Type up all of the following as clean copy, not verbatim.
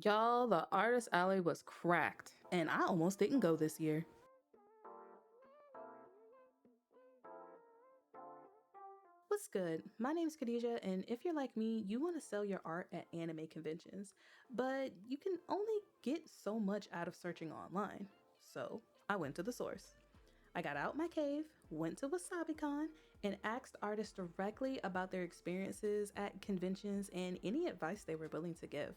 Y'all, the artist alley was cracked, and I almost didn't go this year. What's good? My name's Khadijah, and if you're like me, you want to sell your art at anime conventions, but you can only get so much out of searching online. So I went to the source. I got out my cave, went to wasabi-con, and asked artists directly about their experiences at conventions and any advice they were willing to give.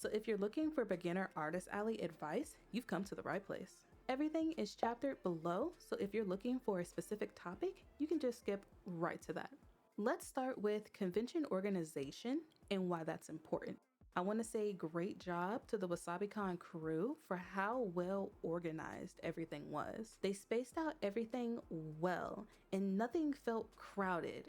So if you're looking for beginner artist alley advice, you've come to the right place. Everything is chaptered below, so if you're looking for a specific topic, you can just skip right to that. Let's start with convention organization and why that's important. I want to say great job to the wasabi-con crew for how well organized everything was. They spaced out everything well and nothing felt crowded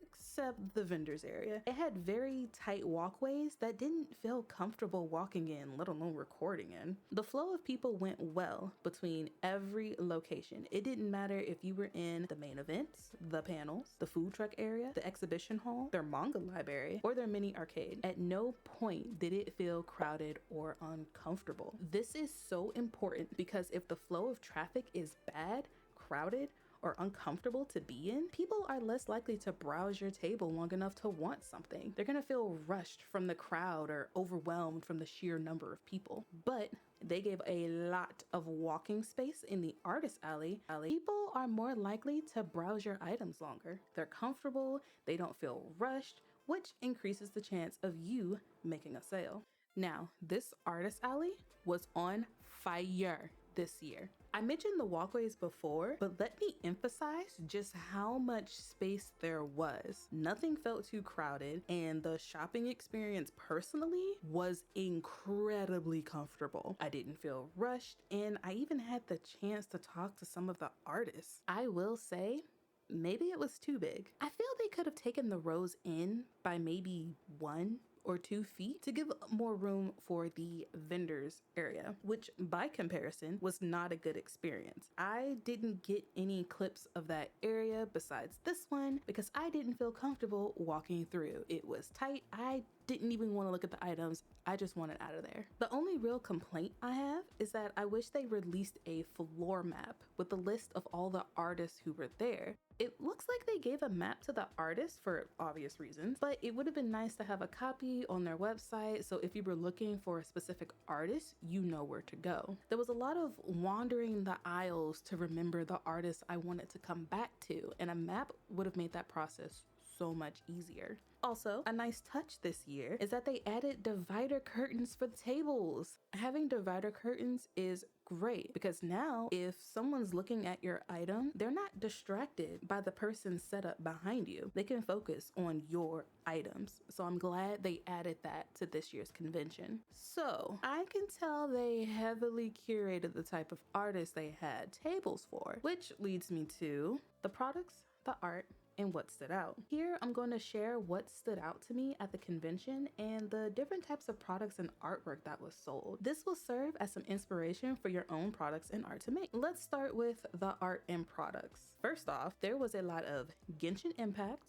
except the vendors area. It had very tight walkways that didn't feel comfortable walking in, let alone recording in. The flow of people went well between every location. It didn't matter if you were in the main events, the panels, the food truck area, the exhibition hall, their manga library, or their mini arcade. At no point did it feel crowded or uncomfortable. This is so important because if the flow of traffic is bad, crowded, or uncomfortable to be in, people are less likely to browse your table long enough to want something. They're gonna feel rushed from the crowd or overwhelmed from the sheer number of people. But they gave a lot of walking space in the artist alley. People are more likely to browse your items longer. They're comfortable, they don't feel rushed, which increases the chance of you making a sale. Now, this artist alley was on fire this year. I mentioned the walkways before, but let me emphasize just how much space there was. Nothing felt too crowded, and the shopping experience personally was incredibly comfortable. I didn't feel rushed, and I even had the chance to talk to some of the artists. I will say, maybe it was too big. I feel they could have taken the rows in by maybe 1 or 2 feet to give more room for the vendors area, which by comparison was not a good experience. I didn't get any clips of that area besides this one because I didn't feel comfortable walking through. It was tight. I didn't even want to look at the items. I just wanted out of there. The only real complaint I have is that I wish they released a floor map with the list of all the artists who were there. It looks like they gave a map to the artists for obvious reasons, but it would have been nice to have a copy on their website so if you were looking for a specific artist, you know where to go. There was a lot of wandering the aisles to remember the artists I wanted to come back to, and a map would have made that process so much easier. Also, a nice touch this year is that they added divider curtains for the tables. Having divider curtains is great because now if someone's looking at your item, they're not distracted by the person set up behind you. They can focus on your items. So I'm glad they added that to this year's convention. So I can tell they heavily curated the type of artists they had tables for, which leads me to the products, the art, and what stood out. Here, I'm going to share what stood out to me at the convention and the different types of products and artwork that was sold. This will serve as some inspiration for your own products and art to make. Let's start with the art and products. First off, there was a lot of Genshin Impact,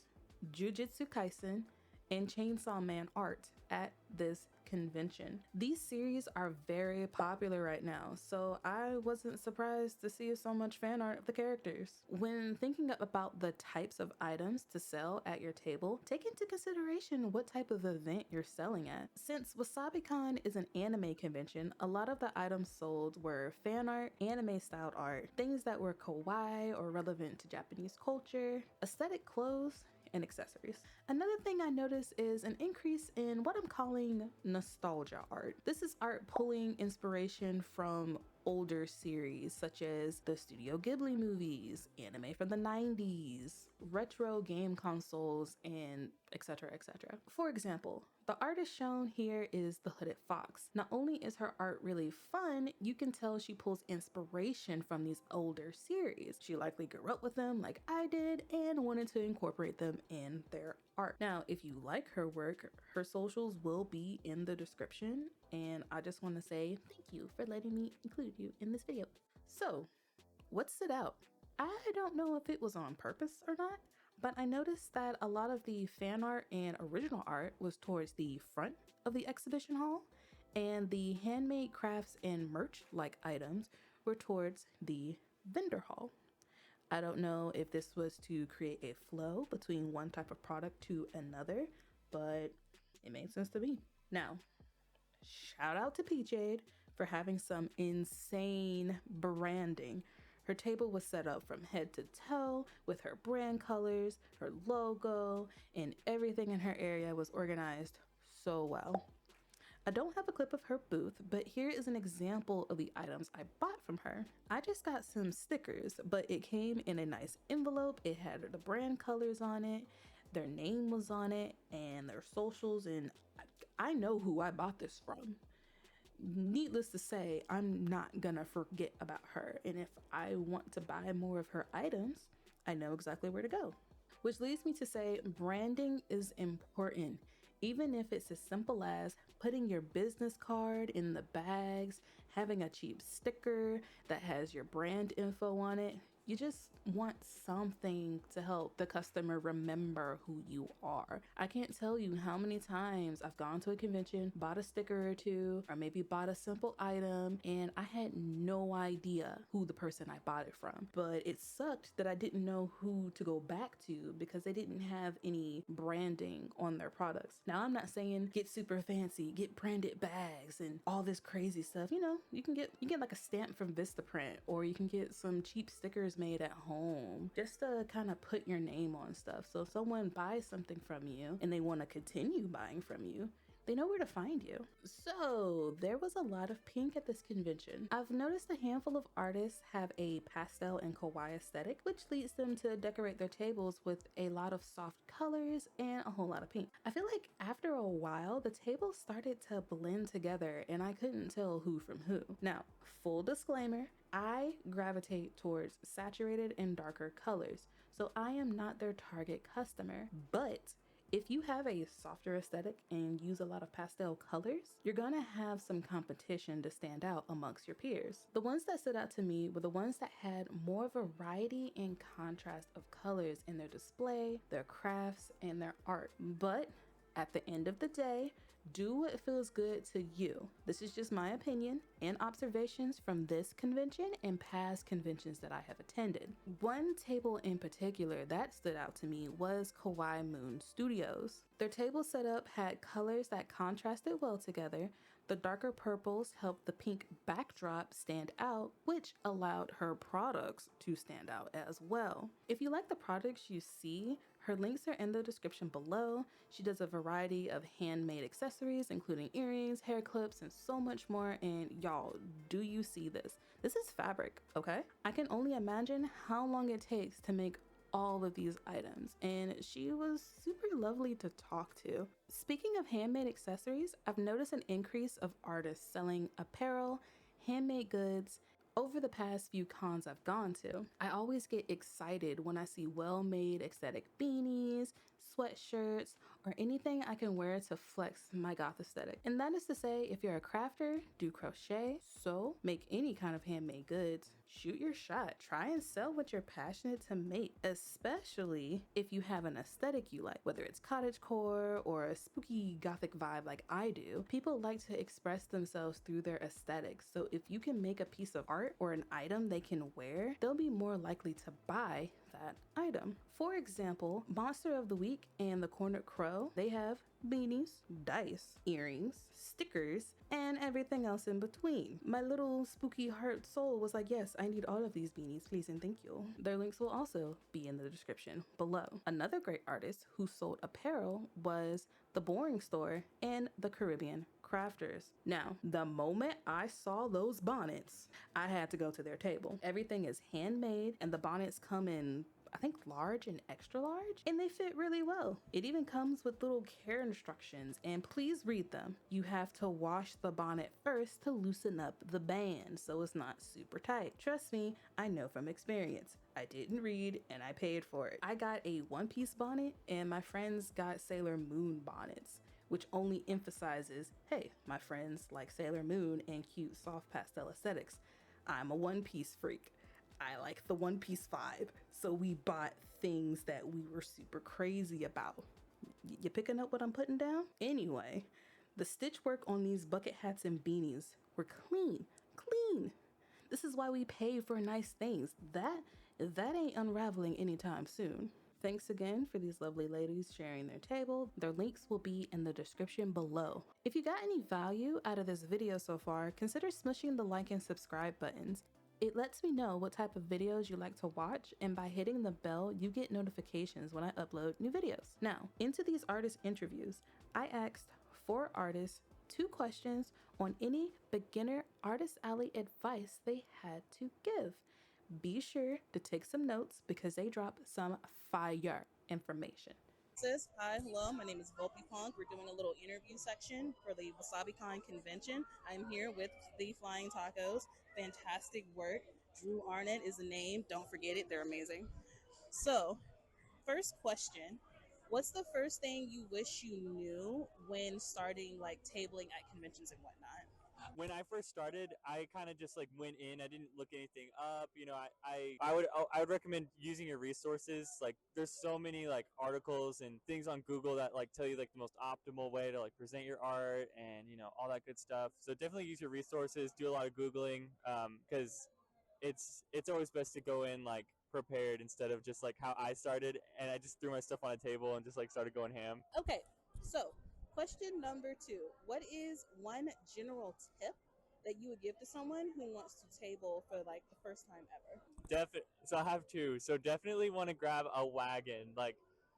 Jujutsu Kaisen, and Chainsaw Man art at this convention. These series are very popular right now, so I wasn't surprised to see so much fan art of the characters. When thinking about the types of items to sell at your table, take into consideration what type of event you're selling at. Since wasabi-con is an anime convention, a lot of the items sold were fan art, anime styled art, things that were kawaii or relevant to Japanese culture, aesthetic clothes, and accessories. Another thing I noticed is an increase in what I'm calling nostalgia art. This is art pulling inspiration from older series such as the Studio Ghibli movies, anime from the 90s, retro game consoles, and etc, etc. For example, the artist shown here is the Hooded Fox. Not only is her art really fun, you can tell she pulls inspiration from these older series. She likely grew up with them like I did and wanted to incorporate them in their art. Now, if you like her work, her socials will be in the description, and I just want to say thank you for letting me include you in this video. So, what stood out? I don't know if it was on purpose or not, but I noticed that a lot of the fan art and original art was towards the front of the exhibition hall, And the handmade crafts and merch like items were towards the vendor hall. I don't know if this was to create a flow between one type of product to another, but it made sense to me. Now, shout out to Peachade for having some insane branding. Her table was set up from head to toe with her brand colors, her logo, and everything in her area was organized so well. I don't have a clip of her booth, but here is an example of the items I bought from her. I just got some stickers, but it came in a nice envelope. It had the brand colors on it, their name was on it, and their socials, and I know who I bought this from. Needless to say, I'm not gonna forget about her, and if I want to buy more of her items, I know exactly where to go. Which leads me to say branding is important, even if it's as simple as putting your business card in the bags, having a cheap sticker that has your brand info on it. You just want something to help the customer remember who you are. I can't tell you how many times I've gone to a convention, bought a sticker or two, or maybe bought a simple item, and I had no idea who the person I bought it from. But it sucked that I didn't know who to go back to because they didn't have any branding on their products. Now, I'm not saying get super fancy, get branded bags and all this crazy stuff. You know, you can get like a stamp from Vistaprint, or you can get some cheap stickers made at home just to kind of put your name on stuff. So if someone buys something from you and they want to continue buying from you, they know where to find you. So there was a lot of pink at this convention. I've noticed a handful of artists have a pastel and kawaii aesthetic, which leads them to decorate their tables with a lot of soft colors and a whole lot of pink. I feel like after a while, the tables started to blend together and I couldn't tell who from who. Now, full disclaimer, I gravitate towards saturated and darker colors, so I am not their target customer. But if you have a softer aesthetic and use a lot of pastel colors, you're gonna have some competition to stand out amongst your peers. The ones that stood out to me were the ones that had more variety and contrast of colors in their display, their crafts, and their art. But at the end of the day, do what feels good to you. This is just my opinion and observations from this convention and past conventions that I have attended. One table in particular that stood out to me was Kawaii Moon Studios. Their table setup had colors that contrasted well together. The darker purples helped the pink backdrop stand out, which allowed her products to stand out as well. If you like the products you see, her links are in the description below. She does a variety of handmade accessories, including earrings, hair clips, and so much more. And y'all, do you see this? This is fabric, okay? I can only imagine how long it takes to make all of these items, and she was super lovely to talk to. Speaking of handmade accessories, I've noticed an increase of artists selling apparel, handmade goods, over the past few cons I've gone to. I always get excited when I see well-made aesthetic beanies, sweatshirts, or anything I can wear to flex my goth aesthetic. And that is to say, if you're a crafter, do crochet, sew, make any kind of handmade goods, shoot your shot. Try and sell what you're passionate to make, especially if you have an aesthetic you like, whether it's cottagecore or a spooky gothic vibe like I do. People like to express themselves through their aesthetics. So if you can make a piece of art or an item they can wear, they'll be more likely to buy that item. For example, Monster of the Week and the Cornered Crow, they have beanies, dice, earrings, stickers, and everything else in between. My little spooky heart soul was like, yes, I need all of these beanies, please and thank you. Their links will also be in the description below. Another great artist who sold apparel was The Boring Store and the Caribbean Crafters. Now, the moment I saw those bonnets, I had to go to their table. Everything is handmade and the bonnets come in, I think, large and extra large, and they fit really well. It even comes with little care instructions, and please read them. You have to wash the bonnet first to loosen up the band so it's not super tight. Trust me, I know from experience. I didn't read and I paid for it. I got a one-piece bonnet and my friends got Sailor Moon bonnets, which only emphasizes, hey, my friends like Sailor Moon and cute soft pastel aesthetics. I'm a one-piece freak. I like the One Piece vibe, so we bought things that we were super crazy about. You picking up what I'm putting down? Anyway, The stitch work on these bucket hats and beanies were clean, clean. This is why we pay for nice things. That ain't unraveling anytime soon. Thanks again for these lovely ladies sharing their table. Their links will be in the description below. If you got any value out of this video so far, consider smushing the like and subscribe buttons. It lets me know what type of videos you like to watch, and by hitting the bell, you get notifications when I upload new videos. Now, into these artist interviews, I asked 4 artists 2 questions on any beginner Artist Alley advice they had to give. Be sure to take some notes because they drop some fire information. Hi, hello. My name is wasabi-con. We're doing a little interview section for the wasabi-con convention. I'm here with the Flying Tacos. Fantastic work. Drew Arnett is the name. Don't forget it. They're amazing. So, first question. What's the first thing you wish you knew when starting like tabling at conventions and whatnot? When I first started, I kind of just like went in. I didn't look anything up. I would recommend using your resources. Like there's so many like articles and things on Google that like tell you like the most optimal way to like present your art and all that good stuff. So definitely use your resources. Do a lot of Googling because it's always best to go in like prepared instead of just like how I started and I just threw my stuff on a table and just like started going ham. Okay, so question number 2. What is one general tip that you would give to someone who wants to table for like the first time ever? So I have two. So definitely want to grab a wagon, like,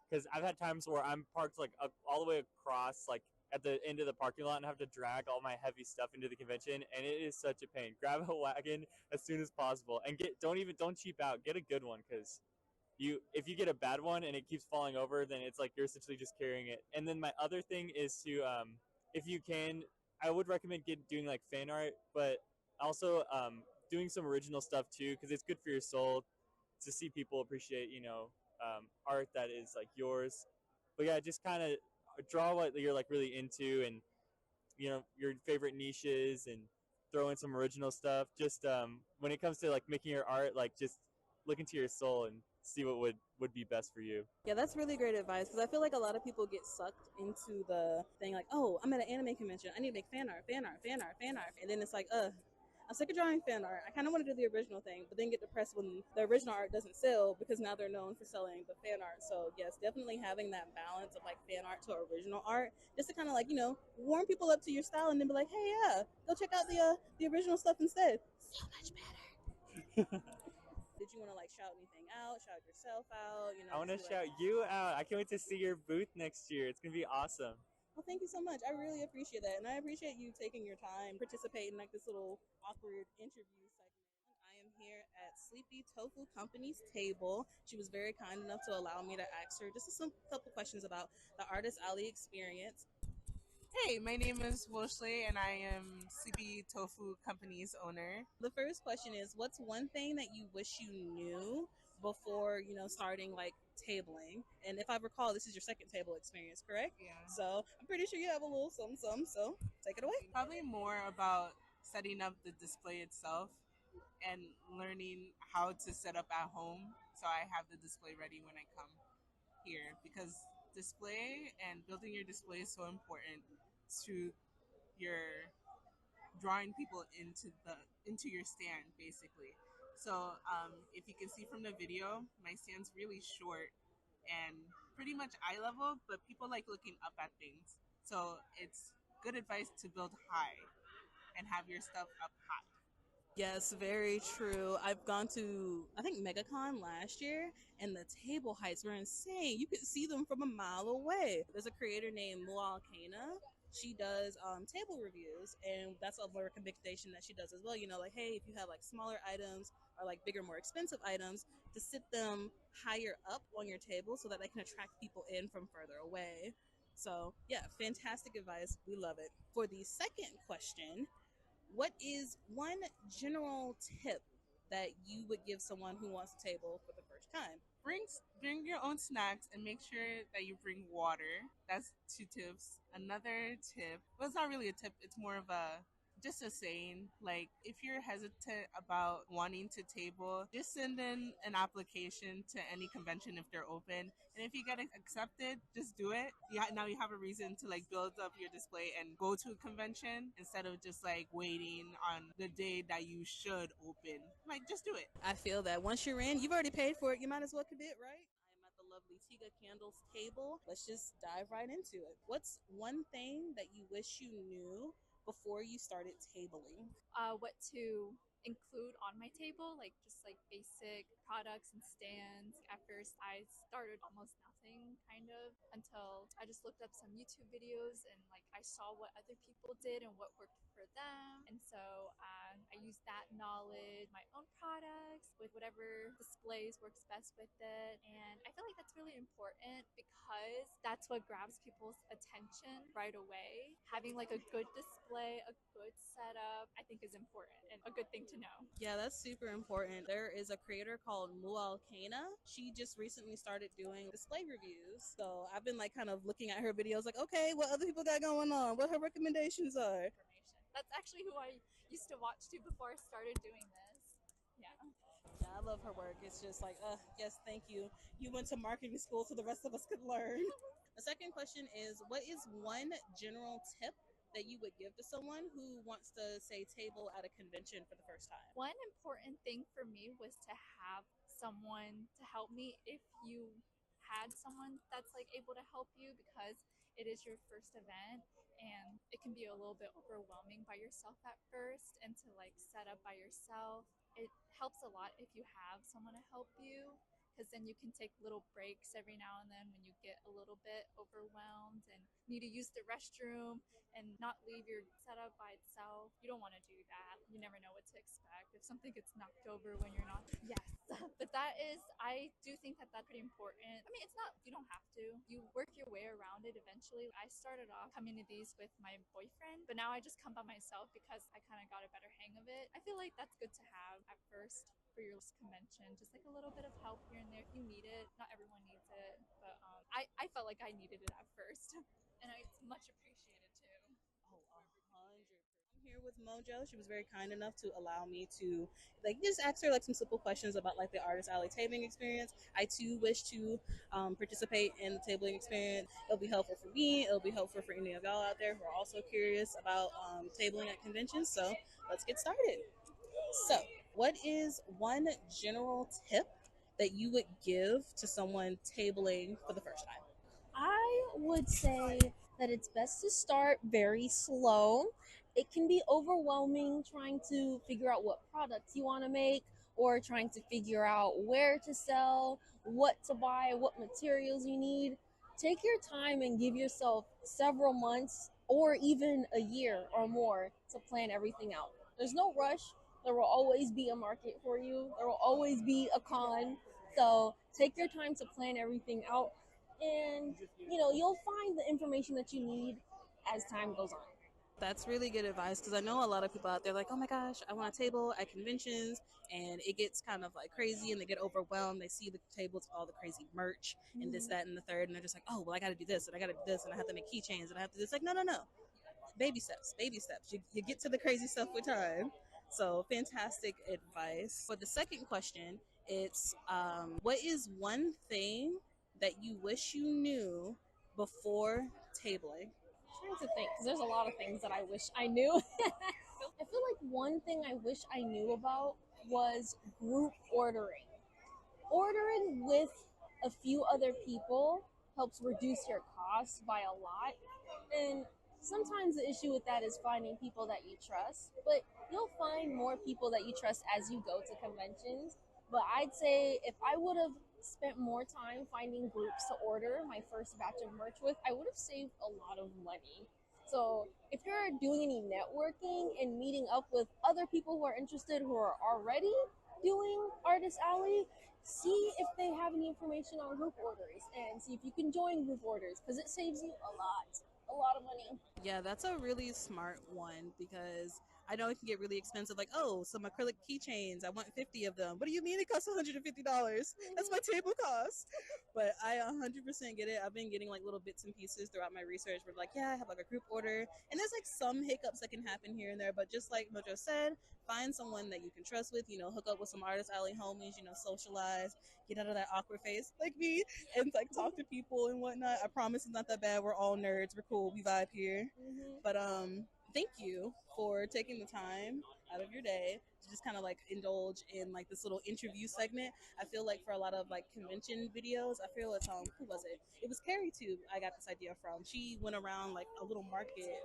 because I've had times where I'm parked like all the way across, like at the end of the parking lot, and have to drag all my heavy stuff into the convention, and it is such a pain. Grab a wagon as soon as possible, and don't cheap out. Get a good one, because if you get a bad one and it keeps falling over, then it's like you're essentially just carrying it. And then my other thing is to if you can, I would recommend doing like fan art, but also doing some original stuff too, because it's good for your soul to see people appreciate art that is like yours. But yeah, just kind of draw what you're like really into, and your favorite niches, and throw in some original stuff. Just when it comes to like making your art, like just look into your soul and see what would be best for you. Yeah, that's really great advice because I feel like a lot of people get sucked into the thing like, oh, I'm at an anime convention. I need to make fan art, fan art, fan art, fan art. And then it's like, I'm sick of drawing fan art. I kind of want to do the original thing, but then get depressed when the original art doesn't sell because now they're known for selling the fan art. So, yes, definitely having that balance of like fan art to original art just to kind of like, warm people up to your style and then be like, hey, yeah, go check out the original stuff instead. So much better. Did you want to like shout anything out, shout yourself out? I want to like, shout you out. I can't wait to see your booth next year. It's gonna be awesome. Well, thank you so much. I really appreciate that, and I appreciate you taking your time, participating in like this little awkward interview segment. I am here at Sleepy Tofu Company's table. She was very kind enough to allow me to ask her just a couple questions about the Artist Alley experience. Hey, my name is Woshley, and I am Sleepy Tofu Company's owner. The first question is, what's one thing that you wish you knew before, starting like tabling? And if I recall, this is your second table experience, correct? Yeah. So I'm pretty sure you have a little some, so take it away. Probably more about setting up the display itself and learning how to set up at home so I have the display ready when I come here, because display and building your display is so important to your drawing people into your stand basically. So if you can see from the video, my stand's really short and pretty much eye level, but people like looking up at things. So it's good advice to build high and have your stuff up high. Yes, very true. I've gone to, I think, MegaCon last year, and the table heights were insane. You could see them from a mile away. There's a creator named Moa Kana. She does table reviews, and that's a recommendation that she does as well. Like, hey, if you have like smaller items or like bigger, more expensive items, to sit them higher up on your table so that they can attract people in from further away. So, yeah, fantastic advice. We love it. For the second question, what is one general tip that you would give someone who wants to table for the first time? Bring your own snacks and make sure that you bring water. That's 2 tips. Another tip, well, it's not really a tip, it's more of a just a saying, like if you're hesitant about wanting to table, just send in an application to any convention if they're open, and if you get accepted, just do it. Now you have a reason to like build up your display and go to a convention instead of just like waiting on the day that you should open. Like, just do it. I feel that once you're in, you've already paid for it. You might as well commit, right? I am at the lovely Tiga Candles table. Let's just dive right into it. What's one thing that you wish you knew before you started tabling? What to include on my table, like just like basic products and stands. At first, I started almost nothing, kind of, until I just looked up some YouTube videos and like I saw what other people did and what worked for them. And so I used that knowledge, my own products with whatever displays works best with it. And I feel like that's really important because that's what grabs people's attention right away. Having like a good display, a good setup, I think is important and a good thing to know. Yeah, that's super important. There is a creator called Mual Kana. She just recently started doing display reviews. So I've been like kind of looking at her videos, like, okay, what other people got going on? What her recommendations are. Information. That's actually who I used to watch to before I started doing this. Yeah. Yeah, I love her work. It's just like, yes, thank you. You went to marketing school so the rest of us could learn. The second question is, what is one general tip that you would give to someone who wants to say table at a convention for the first time? One important thing for me was to have someone to help me if you had someone that's like able to help you because it is your first event and it can be a little bit overwhelming by yourself at first and to like set up by yourself. It helps a lot if you have someone to help you because then you can take little breaks every now and then when you get a little bit overwhelmed and need to use the restroom and not leave your setup by itself. You don't want to do that. You never know what to expect. If something gets knocked over when you're not, yes. But that is, I do think that that's pretty important. I mean, it's not, you don't have to. You work your way around it eventually. I started off coming to these with my boyfriend, but now I just come by myself because I kind of got a better hang of it. I feel like that's good to have at first for your convention, just like a little bit of help here and there if you need it. Not everyone needs it, but I felt like I needed it at first, and it's much appreciated too. Oh, 100%. I'm here with Mojo. She was very kind enough to allow me to like just ask her like some simple questions about like the Artist Alley tabling experience. I too wish to participate in the tabling experience. It'll be helpful for me. It'll be helpful for any of y'all out there who are also curious about tabling at conventions. So let's get started. So, what is one general tip that you would give to someone tabling for the first time? I would say that it's best to start very slow. It can be overwhelming trying to figure out what products you want to make or trying to figure out where to sell, what to buy, what materials you need. Take your time and give yourself several months or even a year or more to plan everything out. There's no rush. There will always be a market for you, there will always be a con. So take your time to plan everything out and you'll find the information that you need as time goes on. That's really good advice because I know a lot of people out there like, oh my gosh, I want a table at conventions, and it gets kind of like crazy and they get overwhelmed. They see the tables with all the crazy merch and this, that, and the third, and they're just like, oh, well, I got to do this and I got to do this and I have to make keychains and I have to do this. Like, no, no, no. Baby steps, baby steps. You get to the crazy stuff with time. So, fantastic advice. For the second question, it's what is one thing that you wish you knew before tabling? I'm trying to think because there's a lot of things that I wish I knew. I feel like one thing I wish I knew about was group ordering. Ordering with a few other people helps reduce your costs by a lot. And sometimes the issue with that is finding people that you trust, but you'll find more people that you trust as you go to conventions. But I'd say if I would have spent more time finding groups to order my first batch of merch with, I would have saved a lot of money. So if you're doing any networking and meeting up with other people who are interested who are already doing Artist Alley, see if they have any information on group orders and see if you can join group orders because it saves you a lot a lot of money. Yeah, that's a really smart one because I know it can get really expensive. Like, oh, some acrylic keychains, I want 50 of them. What do you mean it costs $150? That's my table cost. But I 100% get it. I've been getting like little bits and pieces throughout my research where like, yeah, I have like a group order. And there's like some hiccups that can happen here and there. But just like Mojo said, find someone that you can trust with, hook up with some Artist Alley homies, socialize, get out of that awkward face like me and like talk to people and whatnot. I promise it's not that bad. We're all nerds. We're cool. We vibe here. But thank you for taking the time out of your day to just kind of like indulge in like this little interview segment. I feel like for a lot of like convention videos, I feel it's who was it? It was Carrie too. I got this idea from. She went around like a little market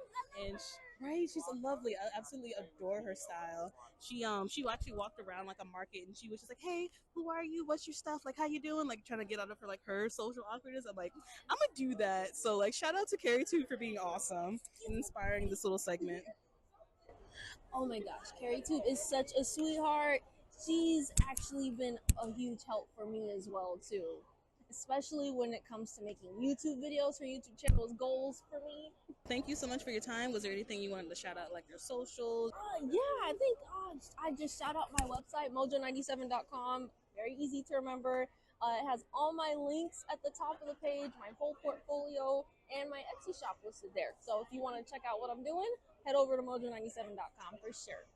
and right, she's a lovely. I absolutely adore her style. She actually walked around like a market and she was just like, hey, who are you? What's your stuff? Like, how you doing? Like, trying to get out of her social awkwardness. I'm like, I'm gonna do that. So like, shout out to Carrie too for being awesome and inspiring this little segment. Oh my gosh, Carrie Tube is such a sweetheart. She's actually been a huge help for me as well too, especially when it comes to making YouTube videos. Her YouTube channel is goals for me. Thank you so much for your time. Was there anything you wanted to shout out, like your socials? Yeah, I think I just shout out my website, mojo97.com. Very easy to remember. It has all my links at the top of the page, my whole portfolio, and my Etsy shop listed there. So if you want to check out what I'm doing, head over to mojo97.com for sure.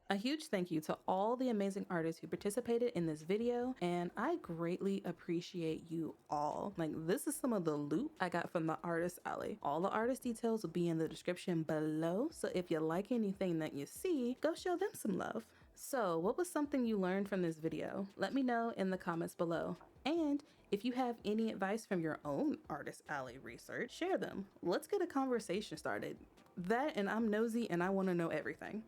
A huge thank you to all the amazing artists who participated in this video, and I greatly appreciate you all. Like, this is some of the loot I got from the Artist Alley. All the artist details will be in the description below, so if you like anything that you see, go show them some love. So, what was something you learned from this video? Let me know in the comments below. And if you have any advice from your own Artist Alley research, share them. Let's get a conversation started. That and I'm nosy and I want to know everything.